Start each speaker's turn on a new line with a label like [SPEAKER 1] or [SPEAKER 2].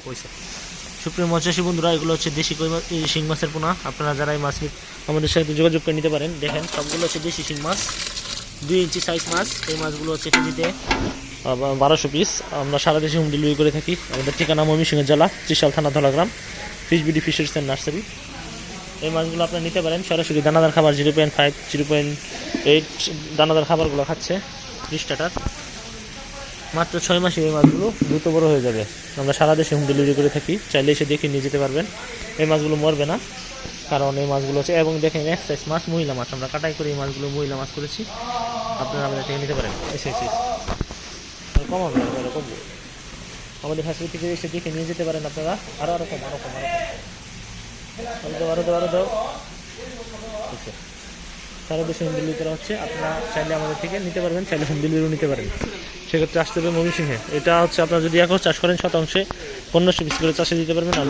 [SPEAKER 1] কইছে। সুপ্রিয় মৎস্যচাষী বন্ধুরা, এগুলো হচ্ছে দেশি কই মাছ, শিং মাছের পোনা। আপনারা যারা এই মাছ আমাদের সাথে যোগাযোগ করে নিতে পারেন। দেখেন সবগুলো হচ্ছে দেশি শিং মাছ, 2 ইঞ্চি সাইজ মাছ। এই মাছগুলো হচ্ছে কেজিতে 1200 পিস। আমরা সারা দেশে হোম ডেলিভারি করে থাকি। আমাদের ঠিকানা ময়মনসিংহ জেলা, ত্রিশাল থানা, Dhalagram, fish BD fisheries and nursery. এই মাছগুলো আপনারা নিতে পারেন সরাসরি। দানাদার খাবার 0.5 0.8 দানাদার খাবারগুলো খাচ্ছে 20 টাকার। মাত্র 6 মাসে এই মাছগুলো দ্রুত বড় হয়ে যাবে। আমরা সারা দেশে হোম ডেলিভারি করে থাকি, চাইলে এসে দেখে নিয়ে যেতে পারবেন। এই মাছগুলো মরবে না, কারণ এই মাছগুলো হচ্ছে, এবং দেখেন এক সাইজ মাছ, মহিলা মাছ। আমরা কাটাই করে এই মাছগুলো মহিলা মাছ করেছি। আপনারা আমাদের থেকে নিতে পারেন। কমাবে এরকম আমাদের ফ্যাসিলিটি থেকে এসে দেখে নিয়ে যেতে পারেন আপনারা। আরও দাও। সারা দেশে হোম ডেলিভারি করা হচ্ছে। আপনারা চাইলে আমাদের থেকে নিতে পারবেন, চাইলে হোম ডেলিভারিও নিতে পারেন। সেক্ষেত্রে আসতে হবে ময়মনসিংহে। এটা হচ্ছে আপনারা যদি একর চাষ করেন শতাংশে 1500 পিস করে চাষে দিতে পারবেন। আর